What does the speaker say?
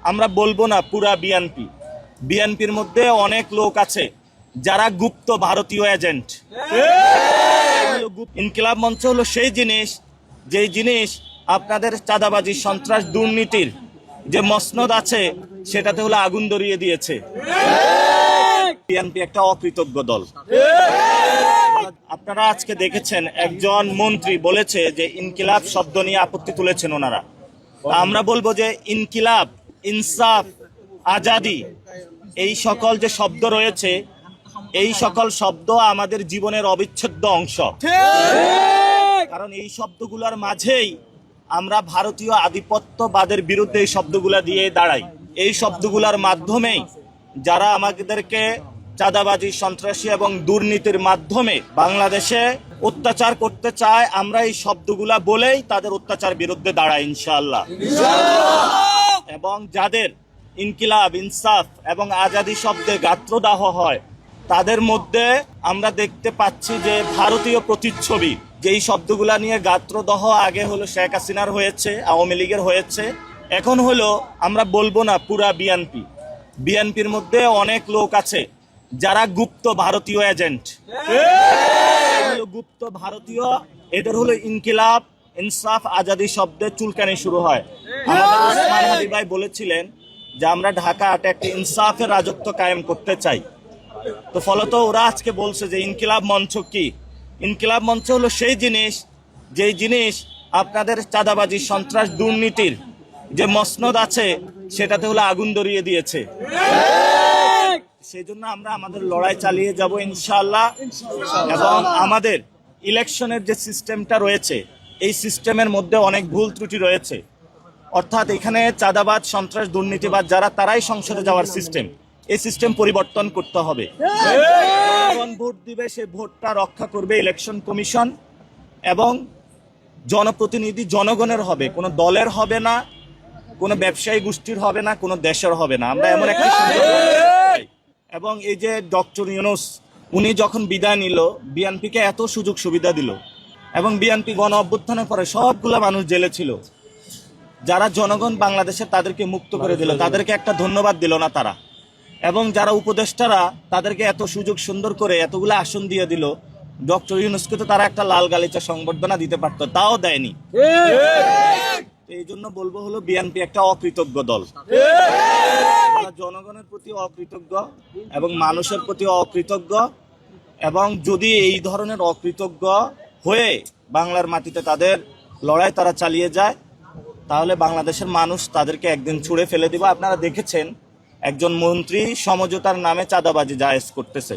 আমরা বলবো না পুরা বিএনপির মধ্যে অনেক লোক আছে যারা গুপ্ত ভারতীয় এজেন্ট। ইনকিলাব মঞ্চ হলো সেই জিনিস, যেই জিনিস আপনাদের চাঁদাবাজি, সন্ত্রাস, দুর্নীতির যে মসনদ আছে সেটাতে হলো আগুন ধরিয়ে দিয়েছে। বিএনপি একটা অকৃতজ্ঞ দল। আপনারা আজকে দেখেছেন একজন মন্ত্রী বলেছে যে ইনকিলাব শব্দ নিয়ে আপত্তি তুলেছেন ওনারা। আমরা বলবো যে ইনকিলাব, ইনসাফ, আজাদি, এই সকল যে শব্দ রয়েছে, এই সকল শব্দ আমাদের জীবনের অবিচ্ছেদ্য অংশ। কারণ এই শব্দগুলোর মাঝেই আমরা ভারতীয় আধিপত্যবাদের বিরুদ্ধে এই শব্দগুলা দিয়ে দাঁড়াই। এই শব্দগুলোর মাধ্যমেই যারা আমাদেরকে চাঁদাবাজি, সন্ত্রাসী এবং দুর্নীতির মাধ্যমে বাংলাদেশে অত্যাচার করতে চায়, আমরা এই শব্দগুলা বলেই তাদের অত্যাচার বিরুদ্ধে দাঁড়াই ইনশাআল্লাহ। এবং যাদের ইনকিলাব, ইনসাফ এবং আজাদি শব্দে গাত্রদাহ হয়, তাদের মধ্যে আমরা দেখতে পাচ্ছি যে ভারতীয় প্রতিচ্ছবি। যেই শব্দগুলা নিয়ে গাত্রদাহ আগে হলো শেখ হাসিনার হয়েছে, আওয়ামী লীগের হয়েছে, এখন হলো আমরা বলবো না পুরা বিএনপির মধ্যে অনেক লোক আছে যারা গুপ্ত ভারতীয় এজেন্ট। গুপ্ত ভারতীয়, এদের হলো ইনকিলাব, ইনসাফ, আজাদি শব্দে চুলকানি শুরু হয়। আমাদের ওসমান হাদি ভাই বলেছিলেন যে আমরা ঢাকা একটা ইনসাফের রাজত্ব কায়েম করতে চাই। তো ফলত ওরা আজকে বলছে যে ইনকিলাব মঞ্চ কি? ইনকিলাব মঞ্চ হলো সেই জিনিস, যেই জিনিস আপনাদের চাঁদাবাজি, সন্ত্রাস, দুর্নীতির যে মসনদ আছে সেটাতে হলো আগুন ধরিয়ে দিয়েছে। সেই জন্য আমরা আমাদের লড়াই চালিয়ে যাব ইনশাআল্লাহ। এবং আমাদের ইলেকশনের যে সিস্টেমটা রয়েছে, এই সিস্টেমের মধ্যে অনেক ভুল ত্রুটি রয়েছে। অর্থাৎ এখানে চাঁদাবাজ, সন্ত্রাস, দুর্নীতিবাজ যারা, তারাই সংসদে যাওয়ার সিস্টেম। এই সিস্টেম পরিবর্তন করতে হবে। জনগণ ভোট দিবে, সেই ভোটটা রক্ষা করবে ইলেকশন কমিশন। এবং জনপ্রতিনিধি জনগণের হবে, কোনো দলের হবে না, কোনো ব্যবসায়ী গোষ্ঠীর হবে না, কোনো দেশের হবে না। আমরা এমন একটা এবং এই যে ডক্টর ইউনূস, উনি যখন বিদায় নিল, বিএনপিকে এত সুযোগ সুবিধা দিল এবং বিএনপি গণ অভ্যুত্থানের পরে সবগুলো মানুষ জেলে ছিল, যারা জনগণ বাংলাদেশে তাদেরকে মুক্ত করে দিল, তাদেরকে একটা ধন্যবাদ দিল না তারা। এবং যারা উপদেষ্টারা, তাদেরকে এত সুযোগ সুন্দর করে এতগুলো আসন দিয়ে দিল। ডক্টর ইউনূসকে তো তারা একটা লাল গালিচা সংবর্ধনা দিতে পারতো, তাও দেয়নি। এই জন্য বলবো হলো বিএনপি একটা অকৃতজ্ঞ দল। জনগণের প্রতি অকৃতজ্ঞ এবং মানুষের প্রতি অকৃতজ্ঞ। এবং যদি এই ধরনের অকৃতজ্ঞ হয়ে বাংলার মাটিতে তাদের লড়াই তারা চালিয়ে যায়, তাহলে বাংলাদেশের মানুষ তাদেরকে একদিন ছুঁড়ে ফেলে দিবে। আপনারা দেখেছেন একজন মন্ত্রী সমঝোতার নামে চাঁদাবাজি জায়েজ করতেছে।